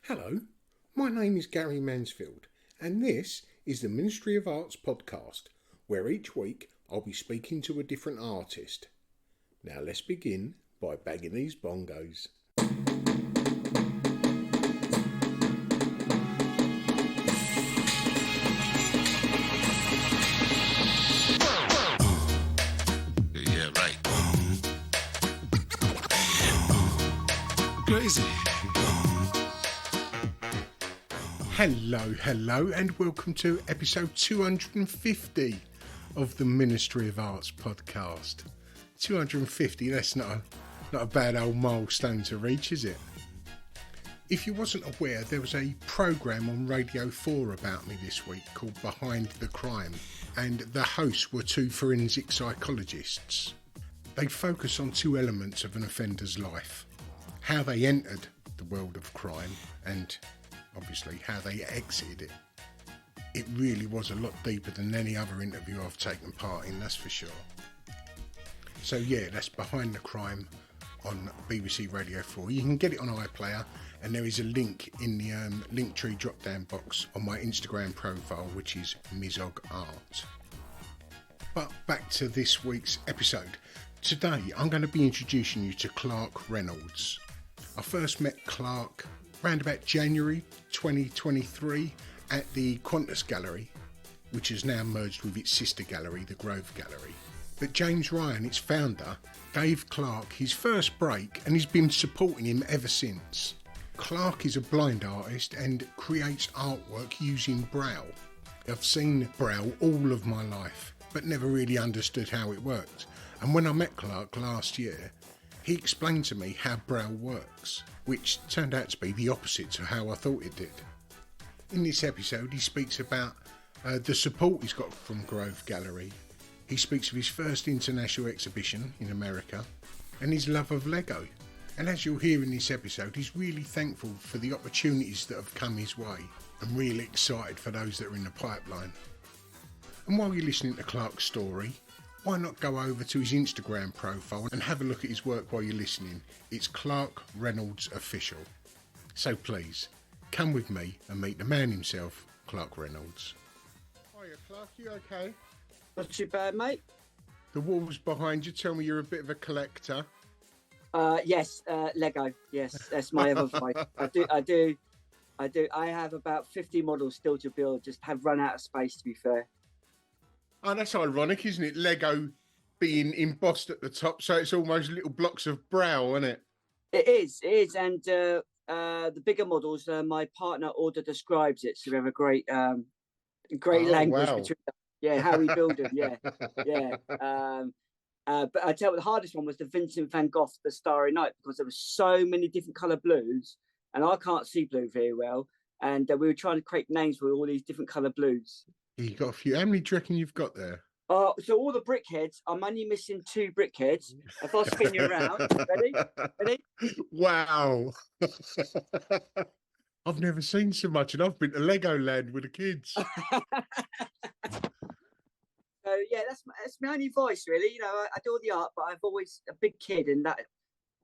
Hello, my name is Gary Mansfield, and this is the Ministry of Arts podcast, where each week I'll be speaking to a different artist. Now let's begin by bagging these bongos. Yeah, right. Crazy. Hello, and welcome to episode 250 of the Ministry of Arts podcast. 250, that's not a bad old milestone to reach, is it? If you wasn't aware, there was a programme on Radio 4 about me this week called Behind the Crime, and the hosts were two forensic psychologists. They focus on two elements of an offender's life: how they entered the world of crime and obviously how they exited it. It really was a lot deeper than any other interview I've taken part in, that's for sure. So yeah, that's Behind the Crime on BBC Radio 4. You can get it on iPlayer, and there is a link in the Linktree drop down box on my Instagram profile, which is Mizog Art. But back to this week's episode. Today I'm going to be introducing you to Clarke Reynolds. I first met Clarke around about January 2023 at the Qantas Gallery, which has now merged with its sister gallery, the Grove Gallery. But James Ryan, its founder, gave Clarke his first break and he's been supporting him ever since. Clarke is a blind artist and creates artwork using Braille. I've seen Braille all of my life, but never really understood how it worked. And when I met Clarke last year, he explained to me how Braille works, which turned out to be the opposite to how I thought it did. In this episode, he speaks about the support he's got from Grove Gallery. He speaks of his first international exhibition in America and his love of Lego. And as you'll hear in this episode, he's really thankful for the opportunities that have come his way and really excited for those that are in the pipeline. And while you're listening to Clarke's story, why not go over to his Instagram profile and have a look at his work while you're listening? It's Clarke Reynolds Official. So please, come with me and meet the man himself, Clarke Reynolds. Hiya Clarke, you okay? Not too bad, mate. The walls behind you tell me you're a bit of a collector. Yes, Lego. Yes, that's my other vice. I do. I have about 50 models still to build, just have run out of space, to be fair. Oh, that's ironic, isn't it? Lego being embossed at the top, so it's almost little blocks of Braille, isn't it? It is. And the bigger models, my partner order describes it, so we have a great language wow. between them. Yeah, how we build them. Yeah. But I tell you, the hardest one was the Vincent van Gogh, The Starry Night, because there were so many different colour blues, and I can't see blue very well. And we were trying to create names for all these different colour blues. You got a few. How many do you reckon you've got there? So all the brickheads, I'm only missing 2 brickheads. If I spin you around, ready? Wow. I've never seen so much, and I've been to Legoland with the kids. So yeah, that's my only voice, really. You know, I do all the art, but I've always a big kid in that.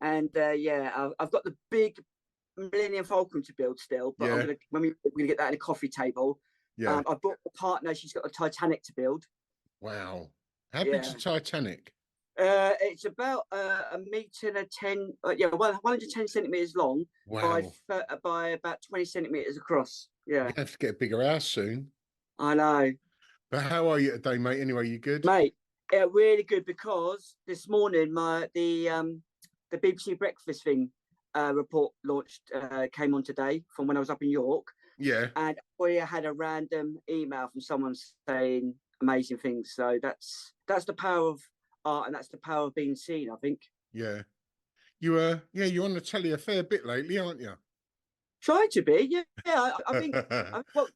And yeah, I've got the big Millennium Falcon to build still, but Yeah. we're gonna get that in a coffee table. Yeah. I bought a partner. She's got a Titanic to build. Wow. How big's the Titanic? It's about a metre and 110 centimetres long. Wow. by about 20 centimetres across. Yeah. You have to get a bigger house soon. I know. But how are you today, mate? Anyway, you good? Mate, yeah, really good, because this morning the BBC Breakfast thing report launched came on today from when I was up in York. Yeah. And we had a random email from someone saying amazing things. So that's the power of art, and that's the power of being seen, I think. Yeah. You're on the telly a fair bit lately, aren't you? Try to be, yeah. I think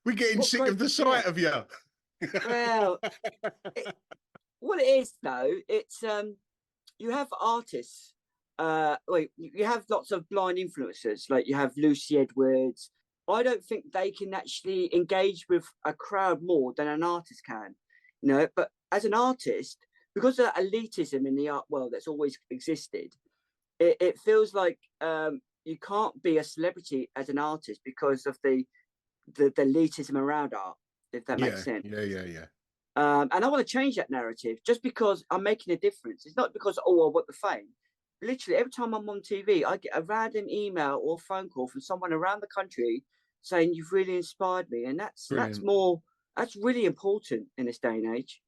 we're getting sick of the sight of you. Well, what it is though, it's you have artists. You have lots of blind influencers, like you have Lucy Edwards. I don't think they can actually engage with a crowd more than an artist can, you know. But as an artist, because of that elitism in the art world that's always existed, it feels like you can't be a celebrity as an artist because of the elitism around art, if that makes sense. Yeah. And I want to change that narrative just because I'm making a difference. It's not because, I want the fame. Literally, every time I'm on TV, I get a random email or phone call from someone around the country saying, "You've really inspired me." And that's Brilliant. that's really important in this day and age.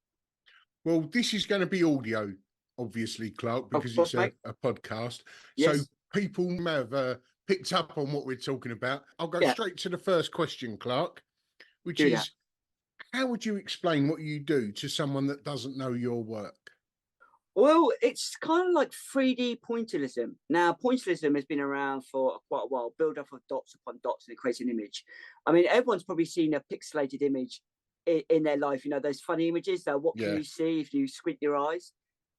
Well, this is going to be audio, obviously, Clarke, Of because course, it's mate. a podcast. So Yes. people may have picked up on what we're talking about. I'll go Yeah, straight to the first question, Clarke, which do that. is, how would you explain what you do to someone that doesn't know your work? Well, it's kind of like 3D pointillism. Now, pointillism has been around for quite a while, build up of dots upon dots and it creates an image. I mean, everyone's probably seen a pixelated image in their life, those funny images. What can Yeah. you see if you squint your eyes?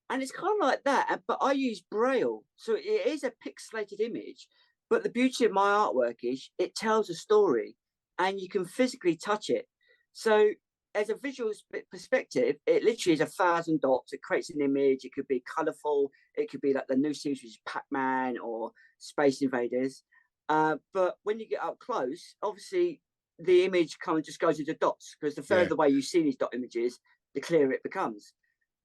And it's kind of like that, but I use Braille. So it is a pixelated image. But the beauty of my artwork is it tells a story and you can physically touch it. So as a visual perspective, it literally is 1,000 dots. It creates an image. It could be colorful. It could be like the new series, which is Pac-Man or Space Invaders. But when you get up close, obviously the image kind of just goes into dots because the further away you see these dot images, the clearer it becomes.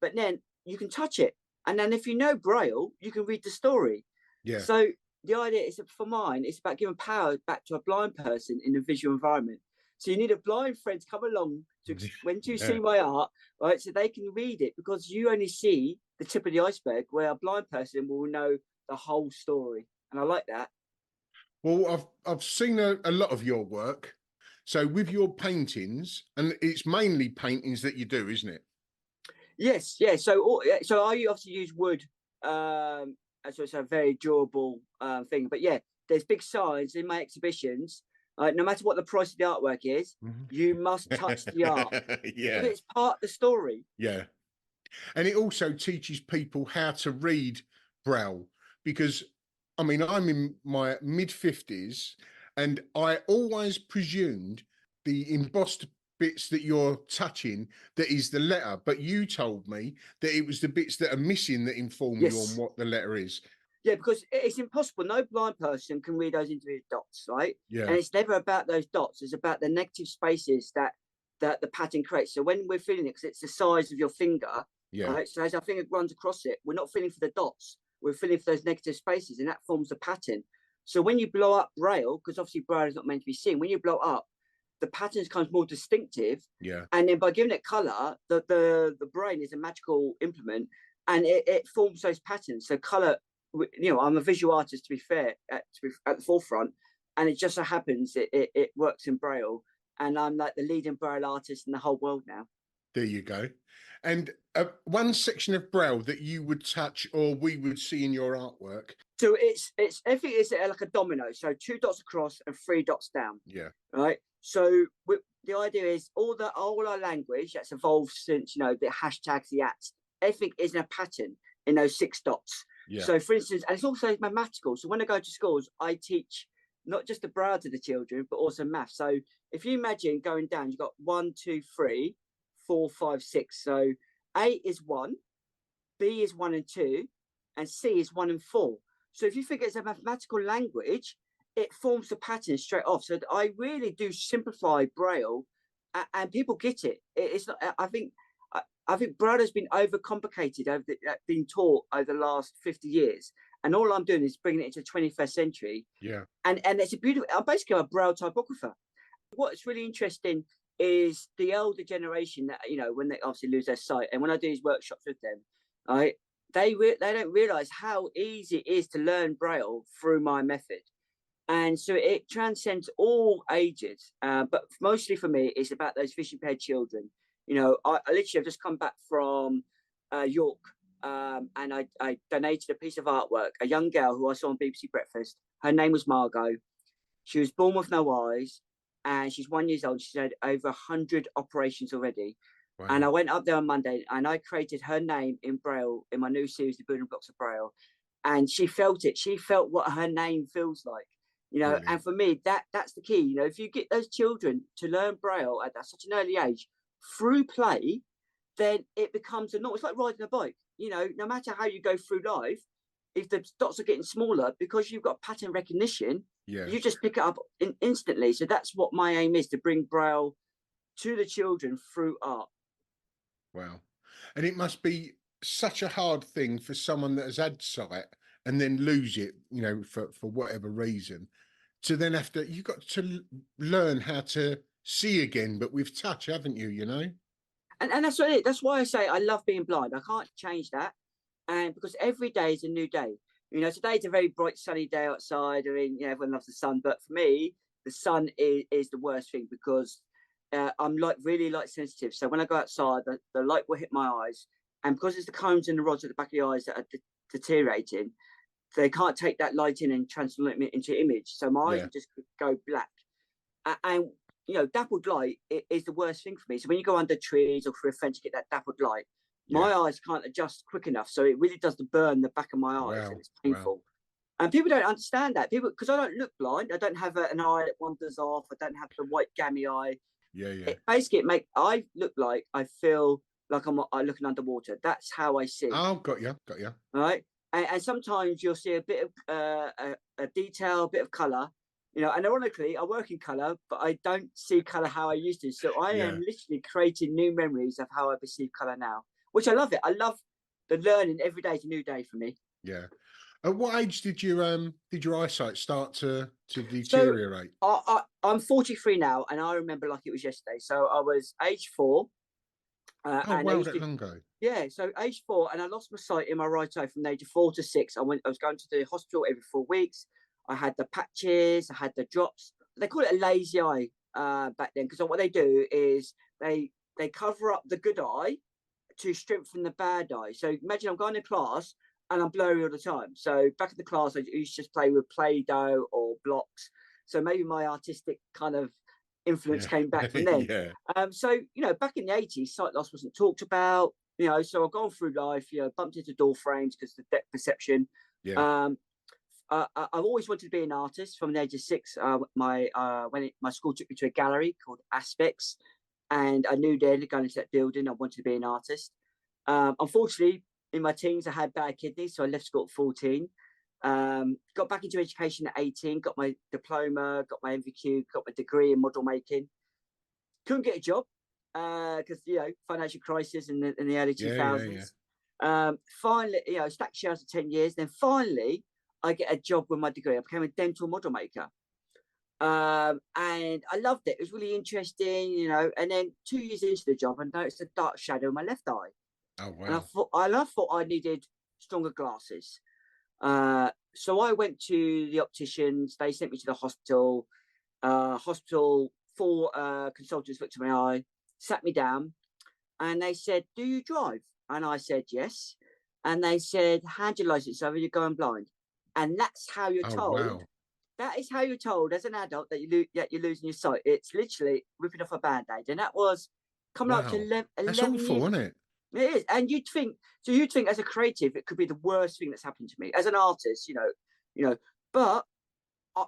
But then you can touch it. And then if you know Braille, you can read the story. Yeah. So the idea is, for mine, it's about giving power back to a blind person in a visual environment. So you need a blind friend to come along to when you see my art, right? So they can read it because you only see the tip of the iceberg, where a blind person will know the whole story. And I like that. Well, I've seen a lot of your work. So with your paintings, and it's mainly paintings that you do, isn't it? Yes, yeah. So I obviously use wood. So it's a very durable thing. But yeah, there's big signs in my exhibitions. No matter what the price of the artwork is, you must touch the art. Yeah. It's part of the story. Yeah. And it also teaches people how to read Braille because, I mean, I'm in my mid-50s and I always presumed the embossed bits that you're touching that is the letter, but you told me that it was the bits that are missing that inform you on Yes. what the letter is. Yeah, because it's impossible. No blind person can read those individual dots, right? Yeah. And it's never about those dots. It's about the negative spaces that the pattern creates. So when we're feeling it, because it's the size of your finger, Yeah. right? So as our finger runs across it, we're not feeling for the dots. We're feeling for those negative spaces, and that forms a pattern. So when you blow up Braille, because obviously Braille is not meant to be seen, when you blow up, the pattern becomes more distinctive. Yeah. And then by giving it color, the brain is a magical implement, and it forms those patterns. So color, I'm a visual artist, to be fair, at the forefront, and it just so happens it works in Braille, and I'm like the leading Braille artist in the whole world now. There you go. And one section of Braille that you would touch or we would see in your artwork. So it's everything is like a domino. So 2 dots across and 3 dots down. Yeah. Right. So the idea is all our language that's evolved since the hashtags, the ats, everything is in a pattern in those 6 dots. Yeah. So for instance, and it's also mathematical. So when I go to schools, I teach not just the Braille to the children, but also math. So if you imagine going down, you've got 1, 2, 3, 4, 5, 6. So A is 1, B is 1 and 2, and C is 1 and 4. So if you think it's a mathematical language, it forms the pattern straight off. So I really do simplify Braille, and people get it. It's not. I think Braille has been overcomplicated, been taught over the last 50 years, and all I'm doing is bringing it into the 21st century. Yeah. And it's a beautiful. I'm basically a Braille typographer. What's really interesting is the elder generation that when they obviously lose their sight, and when I do these workshops with them, right, they don't realize how easy it is to learn Braille through my method. And so it transcends all ages, but mostly for me, it's about those vision impaired children. I literally have just come back from York, and I donated a piece of artwork. A young girl who I saw on BBC Breakfast. Her name was Margot. She was born with no eyes, and she's 1 year old. She's had over 100 operations already. Wow. And I went up there on Monday, and I created her name in Braille in my new series, The Building Blocks of Braille. And she felt it. She felt what her name feels like. Brilliant. And for me, that's the key. If you get those children to learn Braille at such an early age through play, then it becomes a norm. It's like riding a bike. No matter how you go through life, if the dots are getting smaller, because you've got pattern recognition, Yeah. you just pick it up instantly. So that's what my aim is, to bring Braille to the children through art. Wow. And it must be such a hard thing for someone that has had sight and then lose it, you know, for whatever reason, to then have to, you've got to learn how to see again, but with touch, haven't you, you know? And that's what it is. That's why I say I love being blind. I can't change that. And because every day is a new day. You know, today's a very bright, sunny day outside. I mean, you know, everyone loves the sun, but for me, the sun is the worst thing, because I'm like really light sensitive. So when I go outside, the light will hit my eyes, and because it's the cones and the rods at the back of the eyes that are deteriorating, they can't take that light in and transform it into image. So my eyes Yeah. just go black. And you know, dappled light is the worst thing for me. So when you go under trees or through a fence, you get that dappled light. My eyes can't adjust quick enough, so it really does burn the back of my eyes, and it's painful. And people don't understand that. People, because I don't look blind, I don't have an eye that wanders off. I don't have the white gammy eye. Yeah. I look like, I feel like I'm looking underwater. That's how I see. Oh, got you. Right. And sometimes you'll see a bit of a detail, a bit of color, you know, and ironically, I work in color, but I don't see color how I used to. So I am literally creating new memories of how I perceive color now, which I love it. I love the learning. Every day is a new day for me. Yeah. At what age did your eyesight start to So deteriorate? I'm 43 now, and I remember like it was yesterday. So I was age 4. Oh, and wow, that long ago. Yeah, so age 4, and I lost my sight in my right eye from the age of 4 to 6. I was going to the hospital every 4 weeks. I had the patches, I had the drops. They call it a lazy eye back then, because what they do is they cover up the good eye to strengthen the bad eye. So imagine I'm going to class and I'm blurry all the time. So back at the class, I used to just play with Play-Doh or blocks. So maybe my artistic kind of influence came back from then. So, you know, back in the 80s, sight loss wasn't talked about, you know, so I've gone through life, you know, bumped into door frames because of the depth perception. I've always wanted to be an artist from the age of 6. My school took me to a gallery called Aspects, and I knew then going into that building, I wanted to be an artist. Unfortunately, in my teens, I had bad kidneys, so I left school at 14. Got back into education at 18, got my diploma, got my MVQ, got my degree in model making. Couldn't get a job because, you know, financial crisis in the early 2000s. Finally, you know, stacked shares for 10 years. Then finally, I get a job with my degree. I became a dental model maker. And I loved it. It was really interesting, you know. And then 2 years into the job, I noticed a dark shadow in my left eye. Oh, wow. And I thought I needed stronger glasses. So I went to the opticians. They sent me to the hospital. 4 consultants looked at my eye, sat me down, and they said, "Do you drive?" And I said, "Yes." And they said, "Hand your license over, you're going blind." And that's how you're told. Wow. That is how you're told as an adult that you're losing your sight. It's literally ripping off a band-aid. And that was coming up to 11 That's awful, years. isn't it? It is. And you'd think as a creative, it could be the worst thing that's happened to me. As an artist, you know, but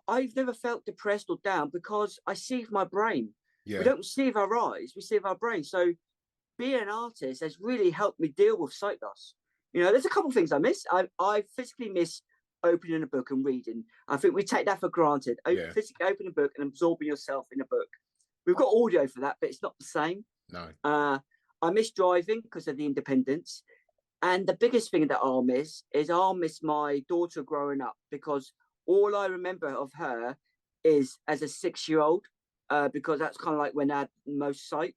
I've never felt depressed or down because I see with my brain. We don't see with our eyes, we see with our brain. So being an artist has really helped me deal with sight loss. You know, there's a couple of things I miss. I physically miss opening a book and reading. I think we take that for granted. Physically opening a book and absorbing yourself in a book. We've got audio for that, but it's not the same. No. I miss driving because of the independence. And the biggest thing that I'll miss my daughter growing up, because all I remember of her is as a 6-year-old, because that's kind of like when I had most sight.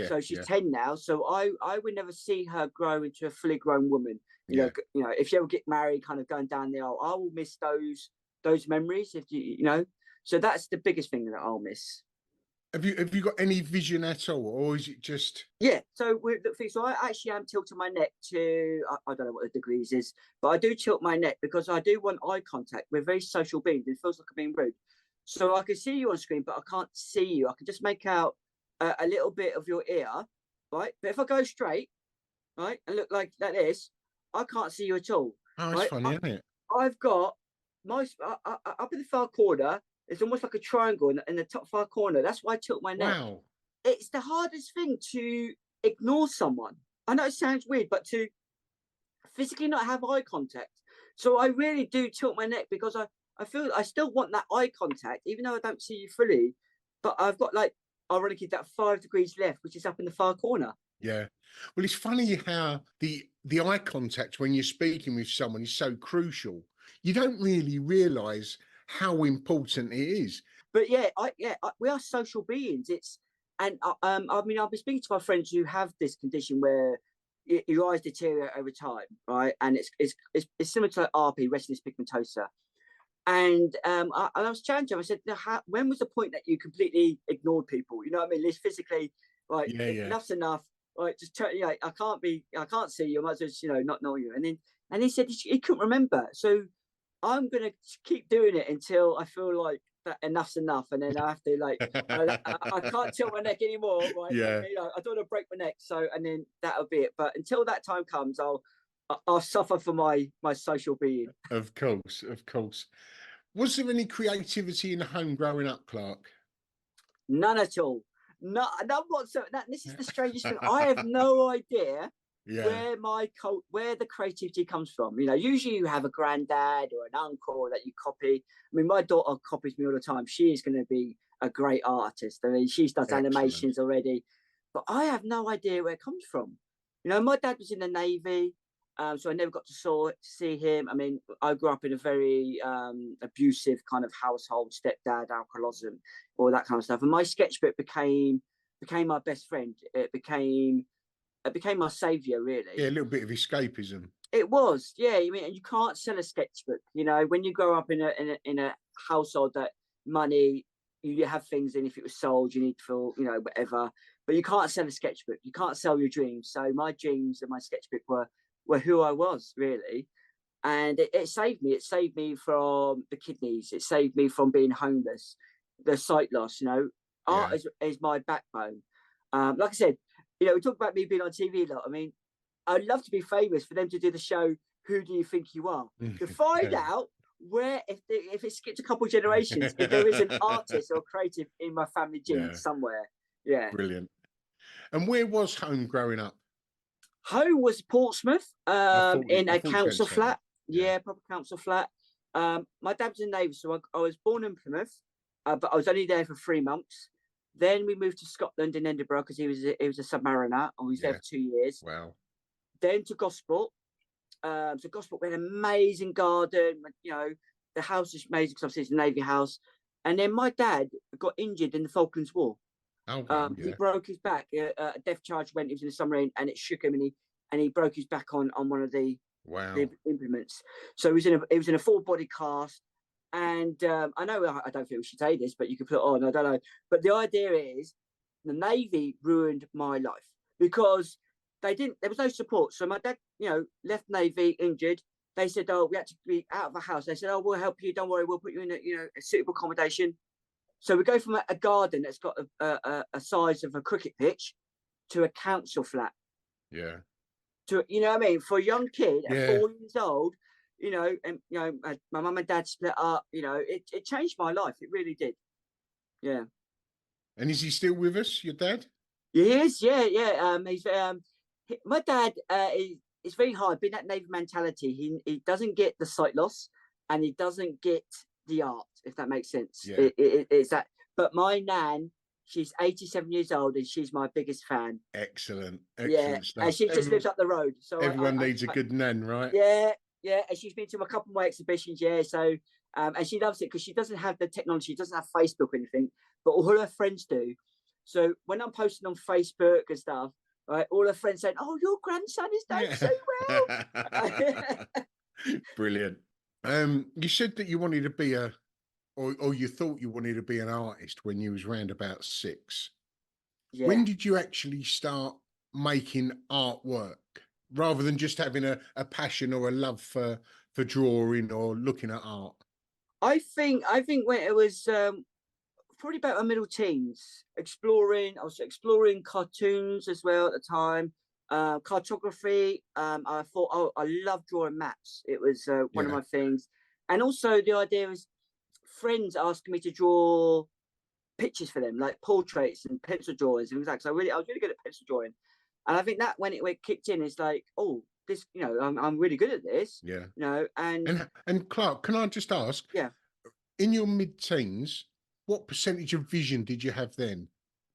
So she's 10 now. So I would never see her grow into a fully grown woman. You know, if she ever get married, kind of going down the aisle, I will miss those memories. If you know, so that's the biggest thing that I'll miss. Have you got any vision at all, or is it just? So I actually am tilting my neck to, I don't know what the degrees is, but I do tilt my neck because I do want eye contact. We're very social beings. It feels like I'm being rude. So I can see you on screen, but I can't see you. I can just make out a little bit of your ear, right? But if I go straight, right, and look like this, I can't see you at all. Oh, it's funny, isn't it? I've got up in the far corner. It's almost like a triangle in the top far corner. That's why I tilt my neck. Wow. It's the hardest thing to ignore someone. I know it sounds weird, but to physically not have eye contact. So I really do tilt my neck because I feel I still want that eye contact, even though I don't see you fully. But I've got like, ironically, that 5 degrees left, which is up in the far corner. Yeah. Well, it's funny how the eye contact when you're speaking with someone is so crucial. You don't really realise how important it is. But yeah, we are social beings. I mean, I've been speaking to my friends who have this condition where your eyes deteriorate over time, right? And it's similar to RP, retinitis pigmentosa. And I was challenging him. I said, when was the point that you completely ignored people? You know what I mean? It's physically, like, Yeah, yeah. enough's enough. Like, just turn, you know, I can't see you. I might as well just, not know you. And he said he couldn't remember. So I'm gonna keep doing it until I feel like that enough's enough, and then I have to like I can't tilt my neck anymore, right? Yeah. I don't want to break my neck, so and then that'll be it. But until that time comes, I'll suffer for my social being. Of course, of course. Was there any creativity in the home growing up, Clarke? None at all. Not whatsoever. This is the strangest thing. I have no idea Yeah, where the creativity comes from. You know, usually you have a granddad or an uncle that you copy. I mean, my daughter copies me all the time. She is going to be a great artist. I mean, she does excellent. animations already, but I have no idea where it comes from. You know, my dad was in the Navy, so I never got to see him. I mean, I grew up in a very abusive kind of household, stepdad, alcoholism, all that kind of stuff. And my sketchbook became my best friend. It became my savior, really. Yeah, a little bit of escapism. It was, yeah. I mean, you can't sell a sketchbook. You know, when you grow up in a household that money, you have things, and if it was sold, you need to feel, whatever. But you can't sell a sketchbook. You can't sell your dreams. So my dreams and my sketchbook were who I was, really. And it saved me. It saved me from the kidneys. It saved me from being homeless, the sight loss. You know, art Yeah. is my backbone. Like I said, we talk about me being on TV a lot. I mean, I'd love to be famous for them to do the show Who Do You Think You Are? To find out where, if it skipped a couple of generations, if there is an artist or creative in my family genes somewhere. Yeah. Brilliant. And where was home growing up? Home was Portsmouth, in I a thought you council said flat. yeah. Yeah, proper council flat. My dad was in the Navy, so I was born in Plymouth, but I was only there for 3 months. Then we moved to Scotland in Edinburgh because he was a submariner, and we was there for 2 years. Wow. Then to Gosport. So Gosport, we had an amazing garden. The house is amazing because obviously it's a Navy house. And then my dad got injured in the Falklands War. Oh, wow, yeah. He broke his back. A death charge went. He was in a submarine, and it shook him, and he broke his back on one of the implements. So he was in a full body cast. And I know I don't think we should say this, but you can put it on. I don't know. But the idea is the Navy ruined my life because there was no support. So my dad, left Navy injured. They said, oh, we had to be out of the house. They said, oh, we'll help you. Don't worry. We'll put you in a suitable accommodation. So we go from a garden that's got a size of a cricket pitch to a council flat. Yeah. To, you know what I mean? For a young kid at 4 years old, my mum and dad split up, it changed my life. It really did. Yeah. And is he still with us, your dad? He is, yeah. He's my dad is very hard, being that Navy mentality. He doesn't get the sight loss, and he doesn't get the art, if that makes sense. Yeah. It's that. But my nan, she's 87 years old, and she's my biggest fan. Excellent stuff. And she just lives up the road. So everyone needs a good nan, right? Yeah. And she's been to a couple of my exhibitions, yeah. So and she loves it because she doesn't have the technology, she doesn't have Facebook or anything, but all her friends do. So when I'm posting on Facebook and stuff, right, all her friends saying, "Oh, your grandson is doing so well." Brilliant. You said that you wanted to be or you thought you wanted to be an artist when you was round about 6. Yeah. When did you actually start making artwork rather than just having a passion or a love for drawing or looking at art? I think when it was probably about my middle teens, I was exploring cartoons as well at the time, cartography. I thought, oh, I love drawing maps. It was one of my things. And also the idea was friends asking me to draw pictures for them, like portraits and pencil drawings and things like that. So I was really good at pencil drawing. And I think that when it kicked in, it's like, oh, this, I'm really good at this, Yeah. And Clarke, can I just ask? Yeah. In your mid-teens, what percentage of vision did you have then?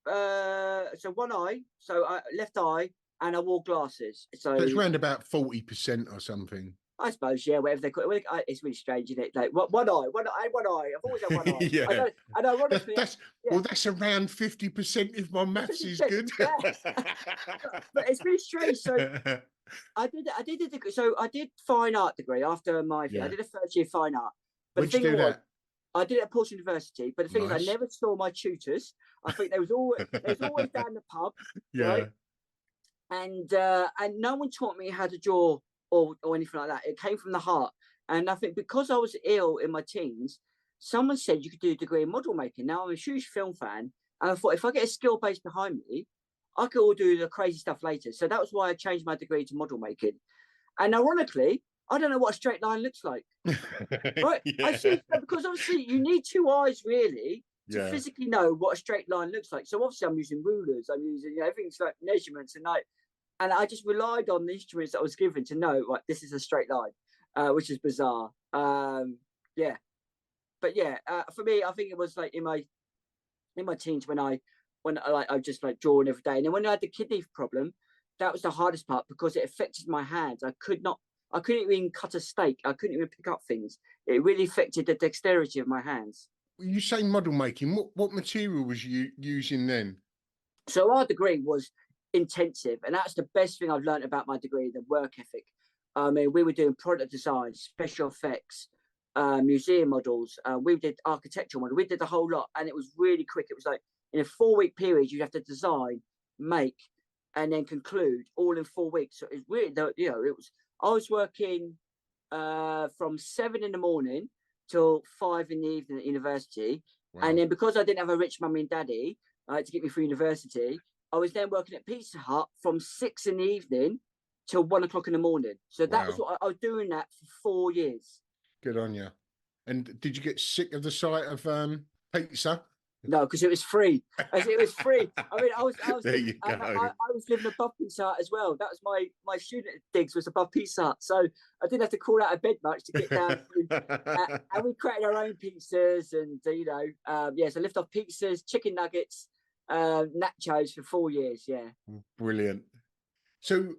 So one eye, left eye, and I wore glasses. So it's around about 40% or something. I suppose, yeah, whatever they call it. It's really strange, isn't it? Like one eye, one eye, one eye. I've always had one eye. Yeah. And ironically, well, that's around 50% if my maths is good. Yeah. But it's really strange. So I did a degree. So I did fine art degree after I did a first year fine art. But Where'd you do that? I did it at Portsmouth University. But the thing is, I never saw my tutors. I think there was always down the pub. Yeah. Right? And no one taught me how to draw or anything like that. It came from the heart. And I think because I was ill in my teens, someone said you could do a degree in model making. Now I'm a huge film fan, and I thought if I get a skill base behind me, I could all do the crazy stuff later. So that was why I changed my degree to model making. And ironically, I don't know what a straight line looks like. Right? Yeah. I see, because obviously you need two eyes really to physically know what a straight line looks like. So obviously I'm using rulers, I'm using everything's like measurements, and I just relied on the instruments that I was given to know, like, this is a straight line, which is bizarre. Yeah. But yeah, for me, I think it was like in my teens when I just like drawing every day. And then when I had the kidney problem, that was the hardest part because it affected my hands. I couldn't even cut a steak. I couldn't even pick up things. It really affected the dexterity of my hands. You say model making. What material was you using then? So our degree was intensive, and that's the best thing I've learned about my degree, the work ethic. I mean, we were doing product design, special effects, museum models. We did architectural models. We did the whole lot, and it was really quick. It was like in a 4-week period, you'd have to design, make, and then conclude all in 4 weeks. So it was really, I was working from 7 in the morning till 5 in the evening at university. Wow. And then because I didn't have a rich mummy and daddy to get me through university, I was then working at Pizza Hut from 6 in the evening till 1 o'clock in the morning. So that was what I was doing that for 4 years. Good on you. And did you get sick of the sight of pizza? No, because it was free. It was free. I mean, I was there you go. I was living above Pizza Hut as well. That was my student digs was above Pizza Hut, so I didn't have to crawl out of bed much to get down. And we created our own pizzas, and so I lived off pizzas, chicken nuggets, nachos for 4 years. Yeah, brilliant. So,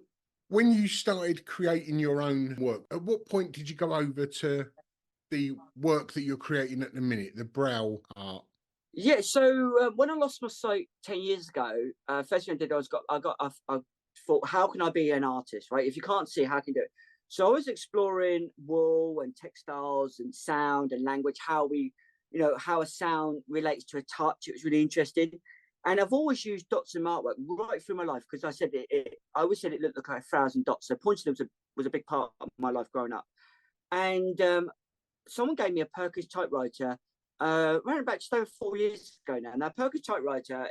when you started creating your own work, at what point did you go over to the work that you're creating at the minute, the brow art? Yeah, so when I lost my sight 10 years ago, first thing I did, I thought, how can I be an artist, right? If you can't see, how can you do it? So I was exploring wool and textiles and sound and language, how a sound relates to a touch. It was really interesting. And I've always used dots in my artwork right through my life because I said I always said it looked like 1,000 dots. So pointing was a big part of my life growing up. And someone gave me a Perkins typewriter around about just over 4 years ago now. Now, Perkins typewriter,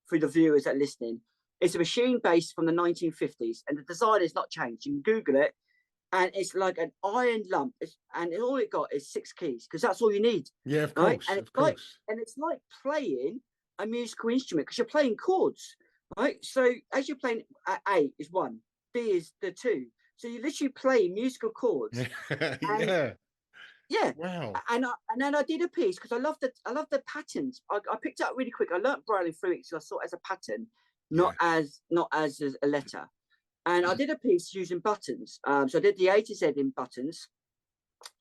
for the viewers that are listening, it's a machine based from the 1950s, and the design has not changed. You can Google it, and it's like an iron lump, and all it got is 6 keys because that's all you need. Yeah, of course. Right? And it's like playing a musical instrument because you're playing chords, right? So as you're playing, A is 1, B is the 2. So you literally play musical chords. Yeah. Wow. And then I did a piece because I love the patterns. I picked it up really quick. I learned Braille in 3 weeks, so I saw it as a pattern, not as a letter. And I did a piece using buttons. So I did the A to Z in buttons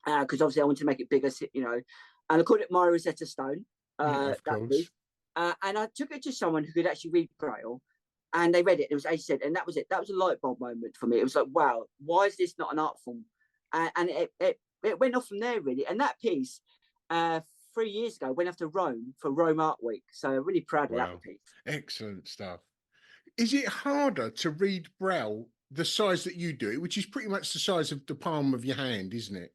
because obviously I wanted to make it bigger, and I called it my Rosetta Stone. Of course. And I took it to someone who could actually read Braille, and they read it. It was A to Z, and that was it. That was a light bulb moment for me. It was like, wow, why is this not an art form? And it went off from there, really. And that piece, 3 years ago, went off to Rome for Rome Art Week. So I'm really proud of that piece. Excellent stuff. Is it harder to read Braille the size that you do, which is pretty much the size of the palm of your hand, isn't it?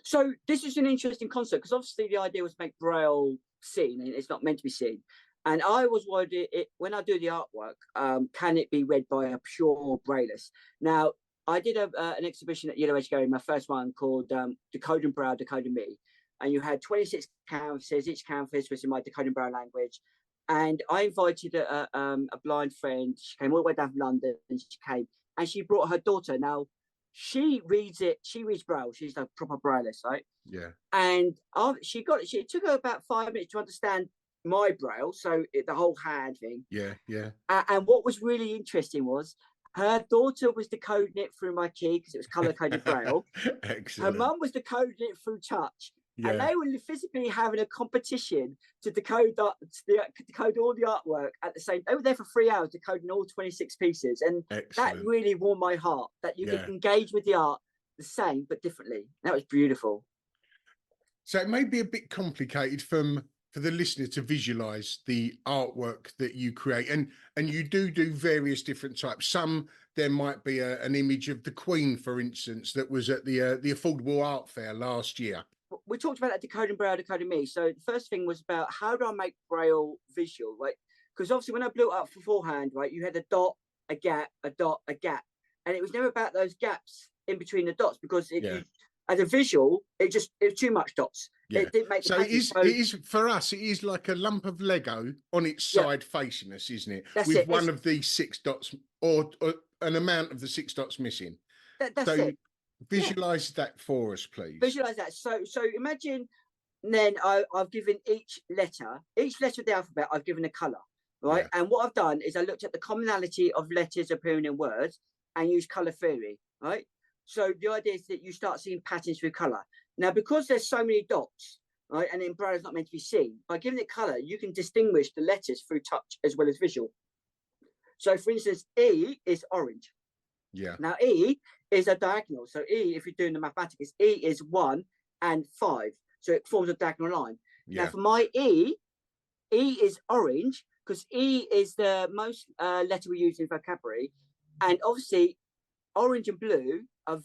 So this is an interesting concept because obviously the idea was to make Braille seen, and it's not meant to be seen. And I was worried when I do the artwork, can it be read by a pure Braillist? Now, I did an exhibition at University of Edinburgh, my first one called Decoding Braille, Decoding Me. And you had 26 canvases. Each canvas was in my Decoding Braille language. And I invited a blind friend. She came all the way down from London, and she came. and she brought her daughter. Now, she reads it. She reads Braille. She's a proper Brailleist, right? Yeah. And it took her about 5 minutes to understand my Braille, so the whole hand thing. Yeah. Yeah. And what was really interesting was her daughter was decoding it through my key because it was color coded Braille. Excellent. Her mum was decoding it through touch. Yeah. And they were physically having a competition to decode decode all the artwork at the same. They were there for 3 hours decoding all 26 pieces, and Excellent. that really warmed my heart. That you could engage with the art the same but differently. That was beautiful. So it may be a bit complicated for the listener to visualize the artwork that you create, and you do various different types. Some, there might be an image of the Queen, for instance, that was at the Affordable Art Fair last year. We talked about that decoding Braille, decoding me. So the first thing was about how do I make Braille visual, right? Because obviously when I blew it up beforehand, right, you had a dot, a gap, a dot, a gap, and it was never about those gaps in between the dots, because as a visual, it was too much dots. Yeah. It didn't make the it is for us. It is like a lump of Lego on its side facing us, isn't it? That's with it. One of the 6 dots or an amount of the 6 dots missing. That's it. Visualize that for us, please. Visualize that. So imagine then I've given each letter of the alphabet, I've given a color, right? And what I've done is I looked at the commonality of letters appearing in words and used color theory, right? So the idea is that you start seeing patterns through color. Now, because there's so many dots, right, and then Braille is not meant to be seen, by giving it color, you can distinguish the letters through touch as well as visual. So, for instance, E is orange. Yeah. Now, E is a diagonal. So E, if you're doing the mathematics, E is 1 and 5. So it forms a diagonal line. Yeah. Now, for my E is orange, because E is the most letter we use in vocabulary. And obviously, orange and blue are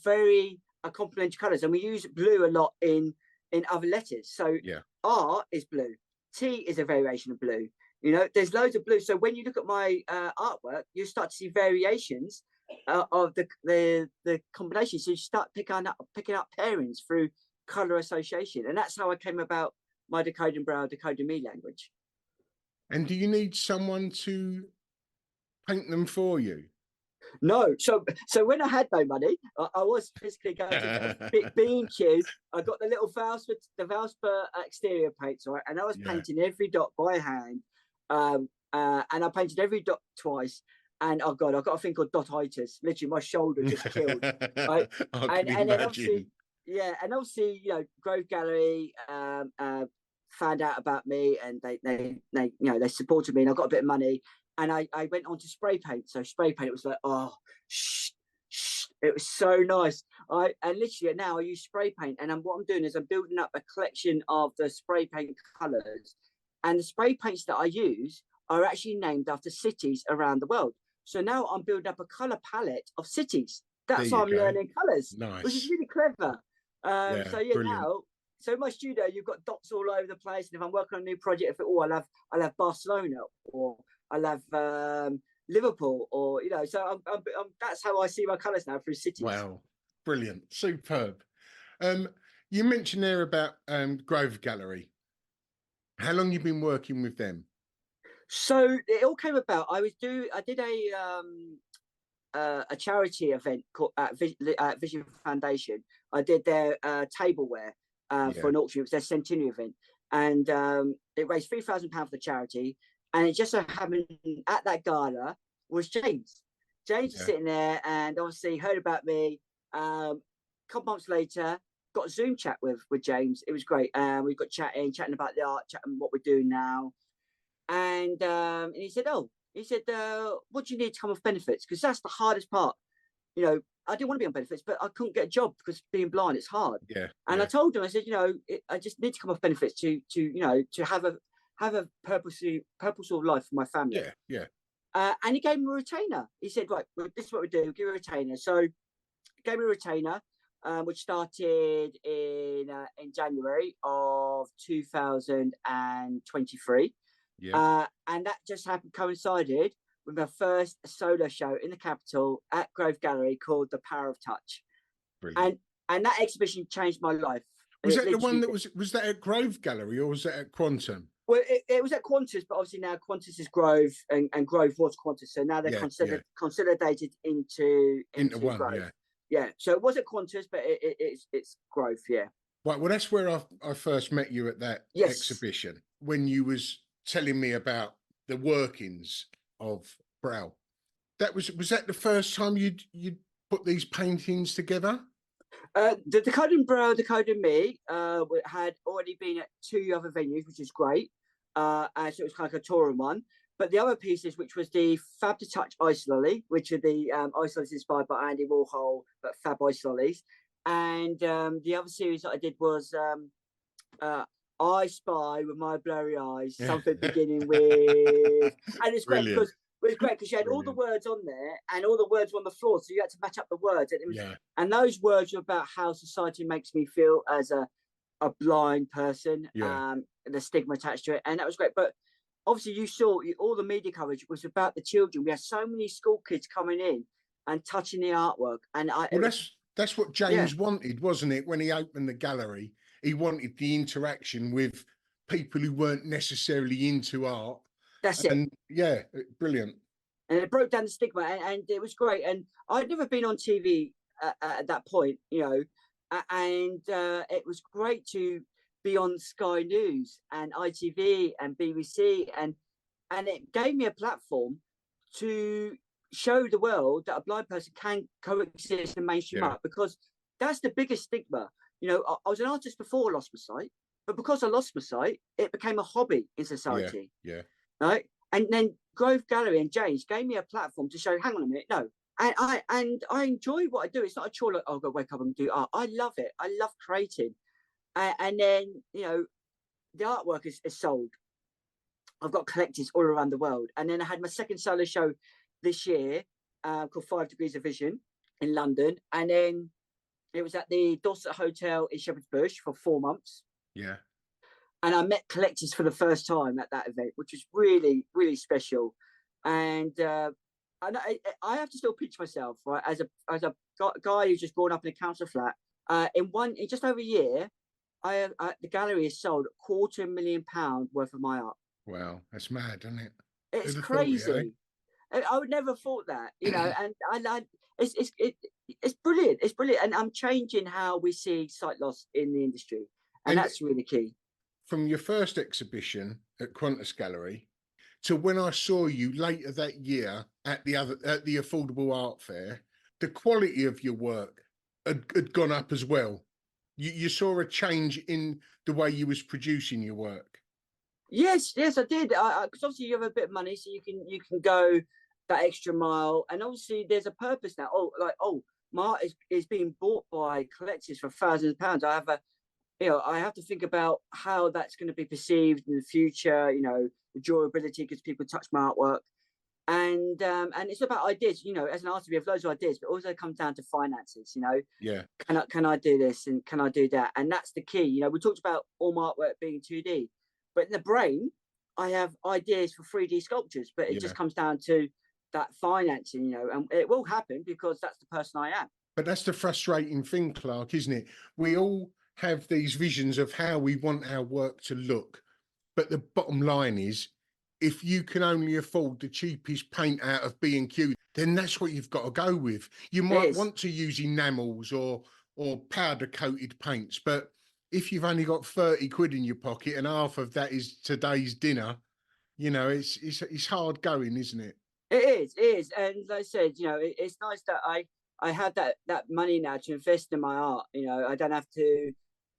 complementary colors. And we use blue a lot in other letters. So R is blue. T is a variation of blue. You know, there's loads of blue. So when you look at my artwork, you start to see variations of the combinations. So you start picking up pairings through color association, and that's how I came about my decoding Braille, decoding me language. And do you need someone to paint them for you? No. So when I had no money, I was physically going to B&Q. I got the little Valspar exterior paints, right, and I was painting every dot by hand, and I painted every dot twice. And oh god, I got a thing called dotitis. Literally, my shoulder just killed. Right? And then obviously, and obviously, you know, Grove Gallery found out about me, and they supported me, and I got a bit of money, and I went on to spray paint. So spray paint, it was like, oh, it was so nice. And literally now I use spray paint, and what I'm doing is I'm building up a collection of the spray paint colours, and the spray paints that I use are actually named after cities around the world. So now I'm building up a colour palette of cities. That's why I'm learning colours, which is really clever. So in my studio, you've got dots all over the place. And if I'm working on a new project, I'll have Barcelona, or I'll have Liverpool, or, you know, so I'm that's how I see my colours now, through cities. Wow, brilliant, superb. You mentioned there about Grove Gallery. How long have you been working with them? So it all came about. I did a charity event called at Vision Foundation. I did their tableware for an auction. It was their centenary event, and it raised £3,000 for the charity. And it just so happened at that gala was James. James was sitting there, and obviously heard about me. A couple months later, got a Zoom chat with James. It was great. We got chatting about the art, chatting what we're doing now. And he said, what do you need to come off benefits? Because that's the hardest part. You know, I didn't want to be on benefits, but I couldn't get a job because being blind, it's hard. I told him, I said, you know, I just need to come off benefits to have a purposeful life for my family. And he gave me a retainer. He said, right, well, this is what we do. Give me a retainer. So he gave me a retainer, which started in January of 2023. And that just coincided with my first solo show in the capital at Grove Gallery called The Power of Touch. Brilliant. And that exhibition changed my life. Was that the one that was that at Grove Gallery, or was that at Quantum? Well, it was at Qantas, but obviously now Qantas is Grove, and Grove was Qantas, so now they're consolidated into one, Grove. yeah. Yeah, so it was at Qantas, but it's Grove, yeah. Right, well, that's where I first met you at that exhibition, when you was telling me about the workings of Brow. Was that the first time you'd put these paintings together? The Decoding Bro, Decoding Me had already been at 2 other venues, which is great. And so it was kind of like a touring one. But the other pieces, which was the Fab to Touch Ice Lolly, which are the ice lollies inspired by Andy Warhol, but Fab Ice Lollies. And the other series that I did was I Spy with My Blurry Eyes, something beginning with. And it's great because you had all the words on there and all the words were on the floor, so you had to match up the words. And those words were about how society makes me feel as a blind person, the stigma attached to it, and that was great. But obviously, you saw all the media coverage was about the children. We had so many school kids coming in and touching the artwork, and that's what James wanted, wasn't it? When he opened the gallery, he wanted the interaction with people who weren't necessarily into art. That's it. Yeah, brilliant. And it broke down the stigma, and it was great. And I'd never been on TV at that point, and it was great to be on Sky News and ITV and BBC, and it gave me a platform to show the world that a blind person can coexist in mainstream art, because that's the biggest stigma. I was an artist before I lost my sight, but because I lost my sight, it became a hobby in society. Right. And then Grove Gallery and James gave me a platform to show, hang on a minute, no. And I enjoy what I do. It's not a chore like, oh, I've got to wake up and do art. I love it. I love creating. And then, the artwork is sold. I've got collectors all around the world. And then I had my second solo show this year called 5 Degrees of Vision in London. And then it was at the Dorset Hotel in Shepherd's Bush for 4 months. Yeah. And I met collectors for the first time at that event, which was really, really special. And I have to still pitch myself, right, as a guy who's just grown up in a council flat. In just over a year, the gallery has sold £250,000 worth of my art. Wow, that's mad, isn't it? It's crazy. I would never have thought that, and it's brilliant. It's brilliant, and I'm changing how we see sight loss in the industry, and that's really key. From your first exhibition at Qantas Gallery to when I saw you later that year at the Affordable Art Fair, the quality of your work had gone up as well. You saw a change in the way you was producing your work. Yes, I did. Because obviously you have a bit of money, so you can go that extra mile, and obviously there's a purpose now. My art is being bought by collectors for thousands of pounds. I have to think about how that's going to be perceived in the future. The durability, because people touch my artwork, and it's about ideas. As an artist, we have loads of ideas, but also it comes down to finances. Can I do this and can I do that? And that's the key. We talked about all my artwork being 2D, but in the brain, I have ideas for 3D sculptures. But it just comes down to that financing. And it will happen because that's the person I am. But that's the frustrating thing, Clarke, isn't it? We all have these visions of how we want our work to look, but the bottom line is, if you can only afford the cheapest paint out of B&Q, then that's what you've got to go with. You might want to use enamels or powder coated paints, but if you've only got 30 quid in your pocket and half of that is today's dinner, it's hard going, isn't it? It is, and like I said, it's nice that I have that money now to invest in my art. I don't have to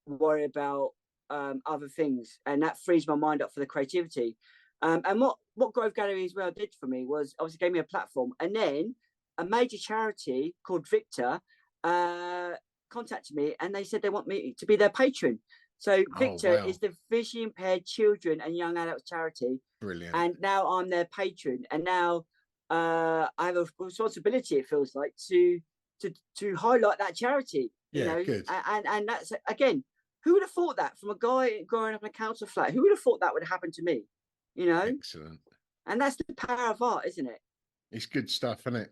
worry about other things, and that frees my mind up for the creativity. And what Grove Gallery as well did for me was obviously gave me a platform, and then a major charity called Victor contacted me, and they said they want me to be their patron. So Victor is the visually impaired children and young adults charity. Brilliant. And now I'm their patron, and now I have a responsibility, it feels like, to highlight that charity. Good. And that's, again, who would have thought that from a guy growing up in a council flat? Who would have thought that would happen to me? Excellent. And that's the power of art, isn't it? It's good stuff, isn't it?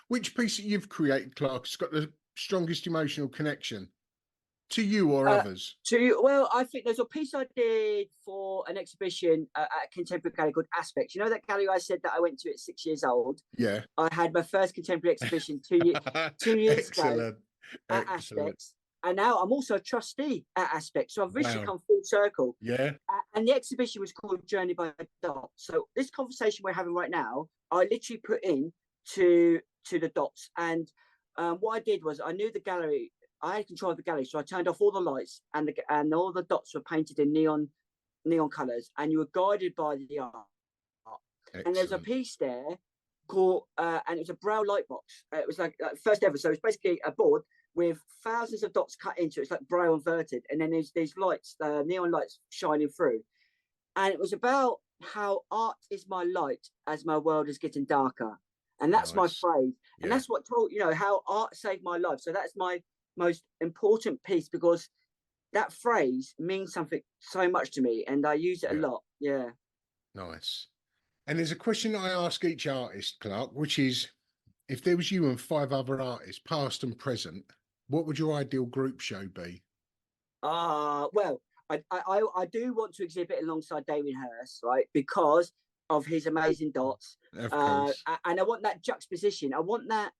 Which piece that you've created, Clarke, has got the strongest emotional connection? To you or others? Well, I think there's a piece I did for an exhibition at a contemporary gallery called Aspects. You know that gallery I said that I went to at 6 years old? Yeah. I had my first contemporary exhibition 2 years ago Excellent. at Excellent. Aspects. And now I'm also a trustee at Aspects. So I've recently Wow. come full circle. Yeah. And the exhibition was called Journey by Dots. So this conversation we're having right now, I literally put in to the dots. And what I did was I knew the gallery. I had control of the gallery, so I turned off all the lights, and all the dots were painted in neon colours, and you were guided by the art. Excellent. And there's a piece there called, and it was a Braille light box. It was like first ever. So it's basically a board with thousands of dots cut into it. It's like Braille inverted, and then there's these lights, neon lights shining through. And it was about how art is my light as my world is getting darker. And that's my phrase. And that's what told, how art saved my life. So that's my most important piece, because that phrase means something so much to me, and I use it a lot. Yeah. Nice. And there's a question I ask each artist, Clarke, which is, if there was you and 5 other artists, past and present, what would your ideal group show be? Well, I do want to exhibit alongside Damien Hirst, right? Because of his amazing dots. Of course. And I want that juxtaposition. I want that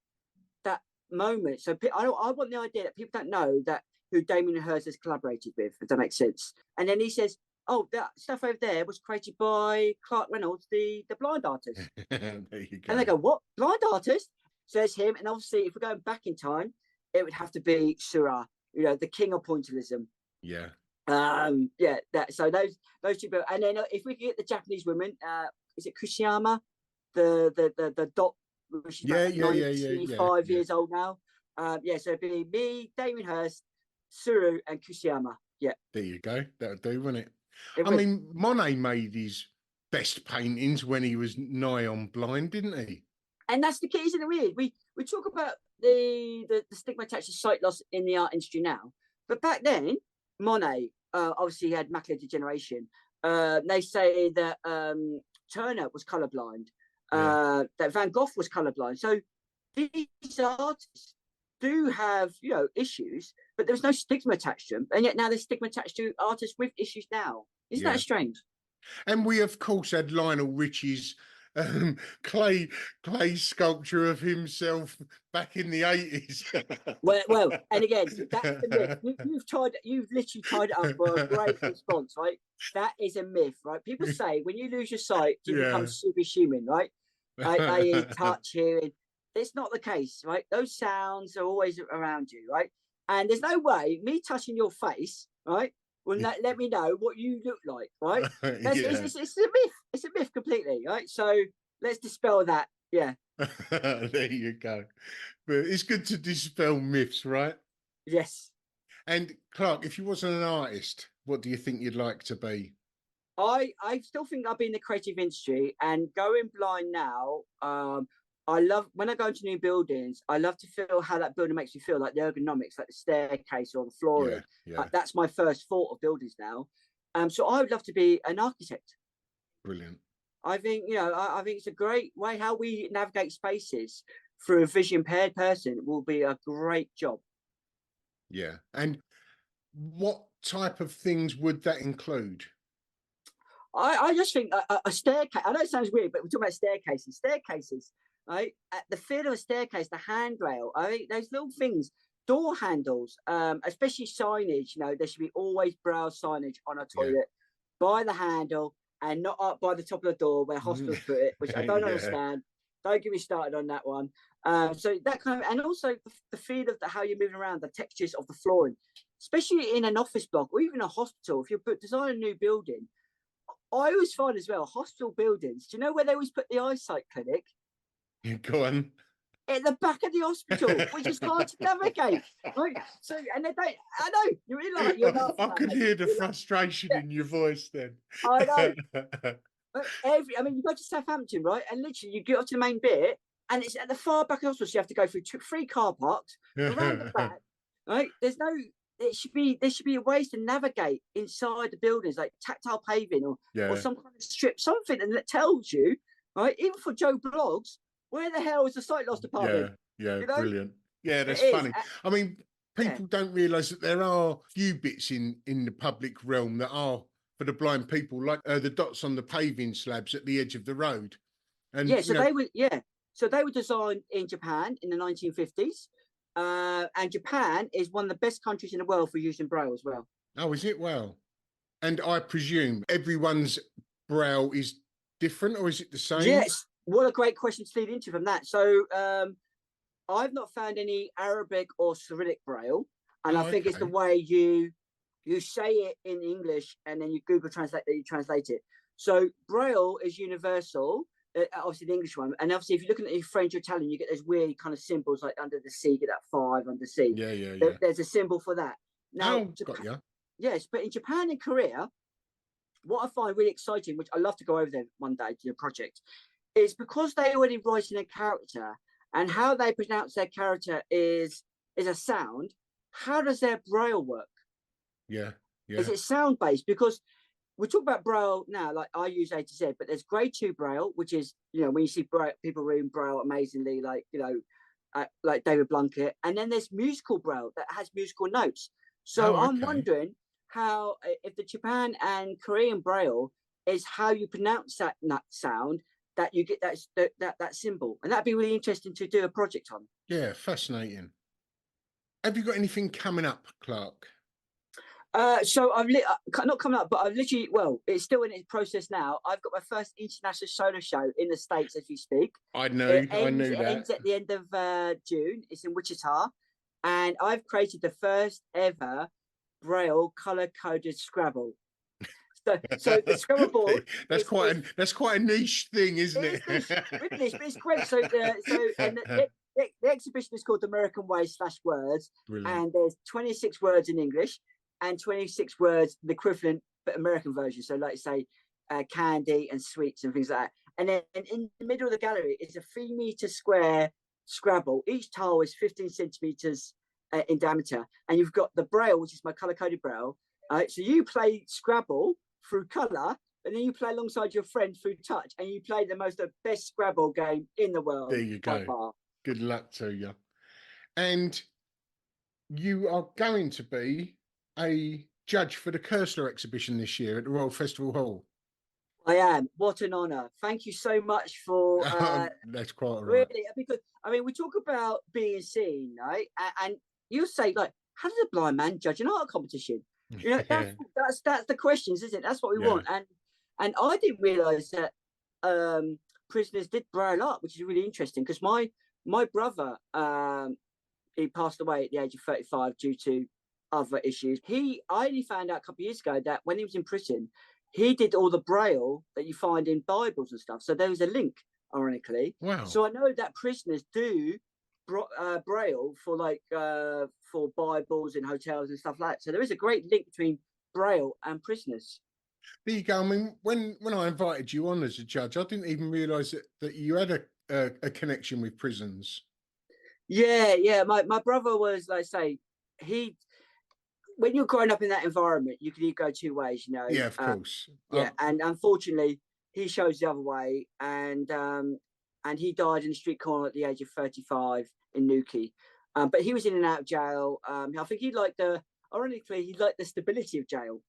moment. So I want the idea that people don't know that who Damien Hirst has collaborated with, if that makes sense. And then he says, "Oh, that stuff over there was created by Clarke Reynolds, the blind artist." There you go. And they go, "What? Blind artist?" So it's him. And obviously, if we're going back in time, it would have to be Seurat, the king of pointillism. Yeah. So those two people. And then if we could get the Japanese woman, is it Kushiyama? The dot. She's 95 years old now. So it'd be me, Damien Hirst, Suru, and Kushiyama. Yeah. There you go. That'll do, wouldn't it? I mean, Monet made his best paintings when he was nigh on blind, didn't he? And that's the key, isn't it? Weird. We talk about the stigma attached to sight loss in the art industry now, but back then, Monet obviously had macular degeneration. They say that Turner was colorblind. That Van Gogh was colorblind. So these artists do have, issues, but there's no stigma attached to them. And yet now there's stigma attached to artists with issues now. Isn't that strange? And we, of course, had Lionel Richie's clay sculpture of himself back in the 80s. well, and again, that's the myth. You've literally tied it up for a great response, right? That is a myth, right? People say when you lose your sight, you become superhuman, right? I touch, hearing. It's not the case, right? Those sounds are always around you, right? And there's no way me touching your face, right, will let me know what you look like, right? It's a myth. It's a myth completely, right? So let's dispel that. Yeah. There you go. But it's good to dispel myths, right? Yes. And Clarke, if you wasn't an artist, what do you think you'd like to be? I still think I'll be in the creative industry, and going blind now. I love when I go into new buildings. I love to feel how that building makes me feel, like the ergonomics, like the staircase or the flooring. That's my first thought of buildings now. So I would love to be an architect. Brilliant. I think I think it's a great way how we navigate spaces through a vision impaired person will be a great job. Yeah. And what type of things would that include? I just think a staircase. I know it sounds weird, but we're talking about staircases. Right, at the feel of a staircase, the handrail. I think those little things, door handles, especially signage. There should be always Braille signage on a toilet by the handle and not up by the top of the door where hospitals put it, which I don't understand. Don't get me started on that one. So that kind of, and also the feel of how you're moving around, the textures of the flooring, especially in an office block or even a hospital. If you design a new building, I always find as well hospital buildings. Do you know where they always put the eyesight clinic? Go on. At the back of the hospital, which is hard to navigate. Right? So, and they don't. I know you're in like you're not. I could hear the frustration in your voice then. I know. But you go to Southampton, right? And literally, you get up to the main bit, and it's at the far back of the hospital. So you have to go through 3 car parks around the back. Right? There should be ways to navigate inside the buildings, like tactile paving or some kind of strip, something that tells you, right? Even for Joe Blogs. Where the hell is the sight loss department? Yeah, brilliant. Yeah, that's funny. I mean, people don't realise that there are few bits in the public realm that are for the blind people, like the dots on the paving slabs at the edge of the road. And yeah, so they were designed in Japan in the 1950s, and Japan is one of the best countries in the world for using Braille as well. Oh, is it? Well, and I presume everyone's Braille is different, or is it the same? Yes, what a great question to lead into from that. So I've not found any Arabic or Cyrillic Braille, and I think it's the way you say it in English and then you Google Translate that you translate it. So Braille is universal, obviously the English one, and obviously if you're looking at French or Italian, you get those weird kind of symbols like under the C, get that 5 under C. Yeah. There's a symbol for that. Now, got you. Yes, but in Japan and Korea, what I find really exciting, which I love to go over there one day to do a project, is because they already write in a character, and how they pronounce their character is a sound. How does their Braille work? Yeah. Is it sound based? Because we talk about Braille now, like I use A to Z, but there's grade 2 Braille, which is, when you see people reading Braille amazingly, like, like David Blunkett. And then there's musical Braille that has musical notes. So I'm wondering how, if the Japan and Korean Braille is how you pronounce that sound, that you get that symbol. And that'd be really interesting to do a project on. Yeah, fascinating. Have you got anything coming up, Clarke? So I've not coming up, but I've literally, it's still in its process now. I've got my first international solo show in the States as we speak. I knew It that. ends at the end of June. It's in Wichita, and I've created the first ever Braille color-coded Scrabble. So the Scrabble board. That's quite a niche thing, isn't it? Really niche, but it's great. The exhibition is called the American Way / Words, and there's 26 words in English and 26 words the equivalent but American version. So, like say, candy and sweets and things like that. And then in the middle of the gallery is a 3-meter square Scrabble. Each tile is 15 centimeters in diameter, and you've got the Braille, which is my color-coded Braille. So you play Scrabble through color, and then you play alongside your friend through touch, and you play the best Scrabble game in the world. There you go. Good luck to you. And you are going to be a judge for the Kersler exhibition this year at the Royal Festival Hall. I am. What an honour. Thank you so much for that's quite all really, right. because we talk about being seen, right? And you say, like, how does a blind man judge an art competition? That's the questions, isn't it? That's what we want. And I didn't realise that prisoners did Braille art, which is really interesting, because my brother, he passed away at the age of 35 due to other issues. I only found out a couple of years ago that when he was in prison, he did all the Braille that you find in Bibles and stuff. So there was a link, ironically. Wow. So I know that prisoners do Braille for Bibles in hotels and stuff like that. So there is a great link between Braille and prisoners. There you go. I mean, when I invited you on as a judge, I didn't even realise that you had a connection with prisons. Yeah. My brother was, like, say, when you're growing up in that environment, you can either go 2 ways, Yeah, of course. And unfortunately, he chose the other way, and he died in a street corner at the age of 35 in Newquay. But he was in and out of jail. I think ironically, he liked the stability of jail.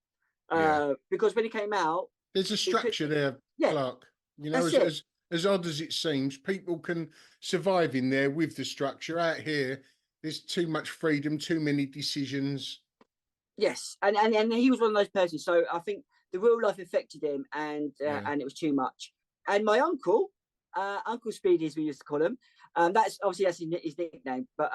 Because when he came out, there's a structure there, Clarke. As odd as it seems, people can survive in there with the structure. Out here, there's too much freedom, too many decisions. Yes, and he was one of those persons. So I think the real life affected him, and it was too much. And my uncle, Uncle Speedy, as we used to call him, that's his nickname. But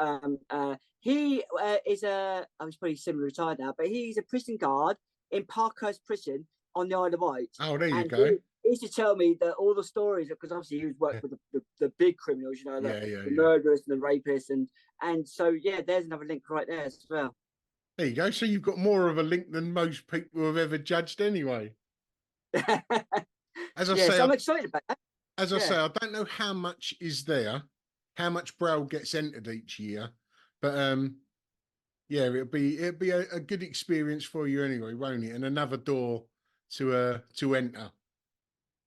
he is he's probably semi-retired now, but he's a prison guard in Parkhurst Prison on the Isle of Wight. Oh, there you go. He used to tell me that all the stories, because obviously he was working with the big criminals, the murderers and the rapists, and so there's another link right there as well. There you go. So you've got more of a link than most people have ever judged anyway. As I say, so I'm excited about that. As I say, I don't know how much is there, how much Braille gets entered each year, but it'll be a good experience for you anyway, won't it? And another door to enter.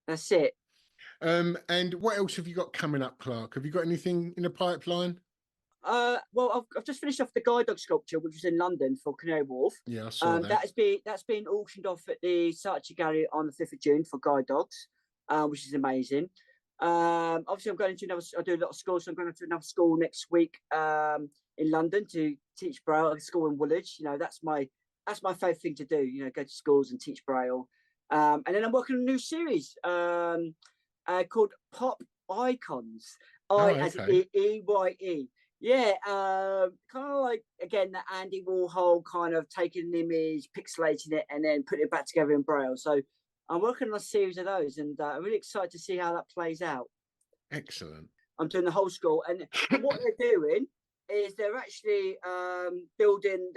That's it. And what else have you got coming up, Clarke? Have you got anything in the pipeline? Well, I've just finished off the guide dog sculpture, which was in London for Canary Wharf. Yeah, I saw that. That's been auctioned off at the Saatchi Gallery on the 5th of June for guide dogs, which is amazing. Obviously, I'm going to another. I do a lot of schools, so I'm going to another school next week in London to teach Braille. A school in Woolwich. That's my favourite thing to do. Go to schools and teach Braille. And then I'm working on a new series called Pop Icons. As EYE. Yeah, kind of like, again, the Andy Warhol kind of taking an image, pixelating it, and then putting it back together in Braille. So I'm working on a series of those, and I'm really excited to see how that plays out. Excellent. I'm doing the whole school, and what they're doing is they're actually building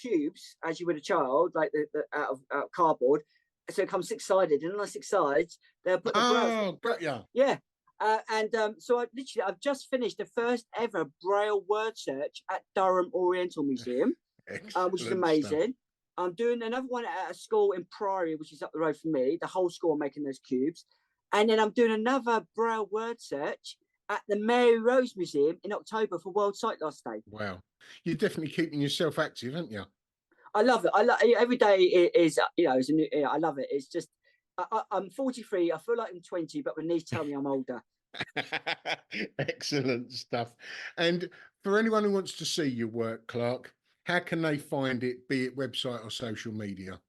cubes, as you would a child, like out of cardboard. So it comes 6-sided, and on the 6 sides, they'll put the Braille. Got ya. Yeah. So I've just finished the first ever Braille word search at Durham Oriental Museum, which is amazing. Stuff. I'm doing another one at a school in Priory, which is up the road from me. The whole school are making those cubes. And then I'm doing another Braille word search at the Mary Rose Museum in October for World Sight Loss Day. Wow. You're definitely keeping yourself active, aren't you? I love it. Every day is is a new. I love it. It's just I'm 43. I feel like I'm 20, but my knees tell me I'm older. Excellent stuff. And for anyone who wants to see your work, Clarke, how can they find it, be it website or social media?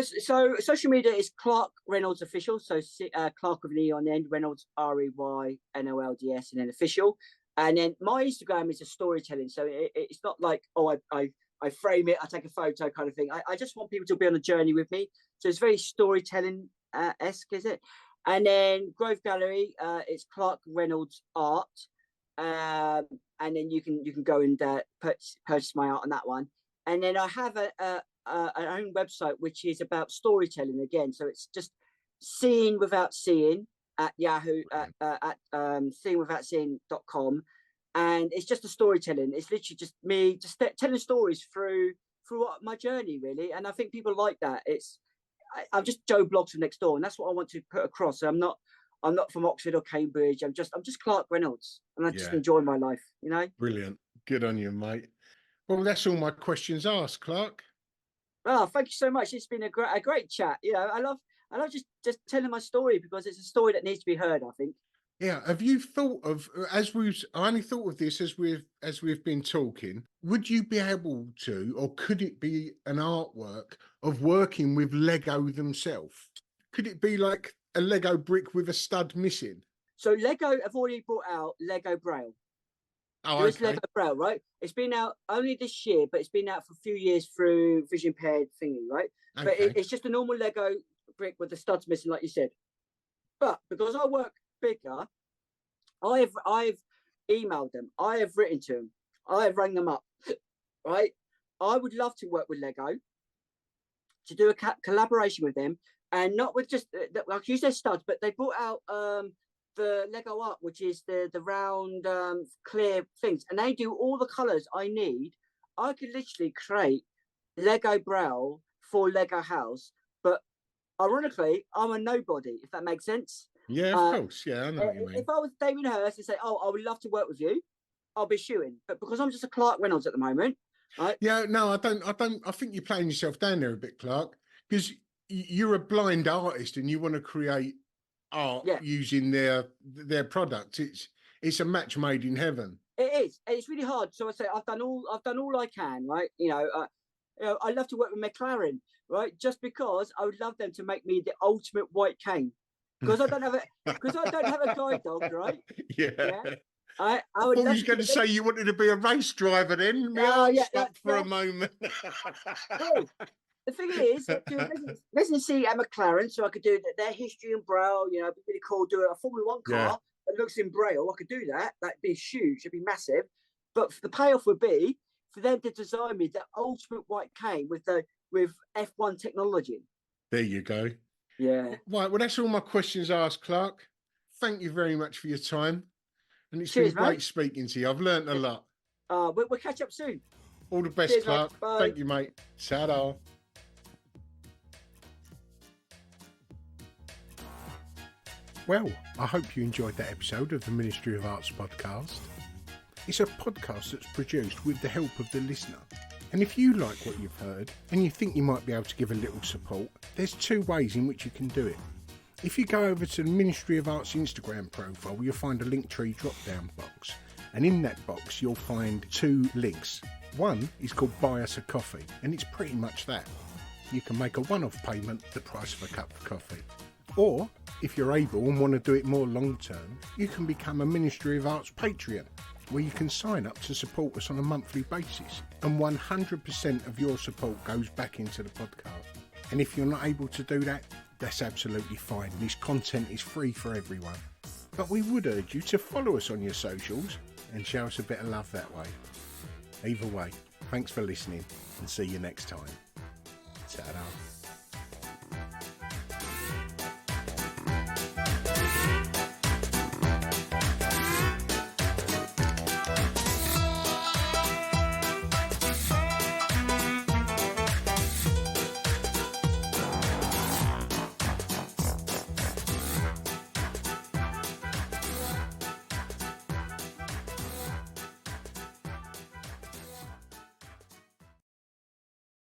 So social media is Clarke Reynolds Official. So Clarke with an E on the end, Reynolds REYNOLDS, and then official. And then my Instagram is a storytelling. So it's not like, I frame it, I take a photo kind of thing. I just want people to be on a journey with me. So it's very storytelling-esque, is it? And then Grove Gallery, it's Clarke Reynolds Art. And then you can go and purchase my art on that one. And then I have an own website, which is about storytelling again. So it's just seeing without seeing at Yahoo, at seeingwithoutseeing.com. And it's just a storytelling. It's literally just me just telling stories through my journey, really. And I think people like that. I'm just Joe Bloggs from next door, and that's what I want to put across. So I'm not from Oxford or Cambridge. I'm just Clarke Reynolds, and I just enjoy my life. Brilliant. Good on you, mate. Well, that's all my questions asked, Clarke. Oh, thank you so much. It's been a great chat. I love just telling my story because it's a story that needs to be heard, I think. Yeah. Have you thought of, I only thought of this as we've been talking, would you be able to, or could it be an artwork of working with Lego themselves? Could it be like a Lego brick with a stud missing? So Lego have already brought out Lego Braille. Oh, okay. Lego Braille, right? It's been out only this year, but it's been out for a few years through Vision Impaired thingy, right? Okay. But it's just a normal Lego brick with the studs missing, like you said. But because I work bigger, I've emailed them, I have written to them, I have rang them up, right? I would love to work with Lego, to do a collaboration with them, and not with just like use their studs, but they brought out the Lego art, which is the round clear things, and they do all the colors I need. I could literally create Lego Braille for Lego House, but ironically, I'm a nobody, if that makes sense. Yeah, of course. Yeah, I know what you mean. If I was Damien Hirst and say, "Oh, I would love to work with you," I'll be shooing. But because I'm just a Clarke Reynolds at the moment, right? Yeah, no, I don't. I think you're playing yourself down there a bit, Clarke, because you're a blind artist and you want to create art using their product. It's a match made in heaven. It is. It's really hard. So I say I've done all I can, right? I love to work with McLaren, right? Just because I would love them to make me the ultimate white cane. Because I don't have a guide dog, right? Yeah. I thought you was going to say you wanted to be a race driver then. Stop for a moment. Well, the thing is, residency at McLaren, so I could do their history in Braille. It'd be really cool. Do a Formula One car that looks in Braille. I could do that. That'd be huge. It'd be massive. But the payoff would be for them to design me the ultimate white cane with F1 technology. There you go. Yeah. Right. Well, that's all my questions asked, Clarke. Thank you very much for your time. And it's been great speaking to you. I've learned a lot. We'll catch up soon. All the best, cheers, Clarke. Thank you, mate. Ta-da. Well, I hope you enjoyed that episode of the Ministry of Arts podcast. It's a podcast that's produced with the help of the listener. And if you like what you've heard and you think you might be able to give a little support, there's 2 ways in which you can do it. If you go over to the Ministry of Arts Instagram profile, you'll find a Linktree drop-down box. And in that box, you'll find 2 links. One is called Buy Us a Coffee, and it's pretty much that. You can make a one-off payment, the price of a cup of coffee. Or, if you're able and want to do it more long-term, you can become a Ministry of Arts Patreon, where you can sign up to support us on a monthly basis. And 100% of your support goes back into the podcast. And if you're not able to do that, that's absolutely fine. This content is free for everyone. But we would urge you to follow us on your socials and show us a bit of love that way. Either way, thanks for listening and see you next time. Ta-da.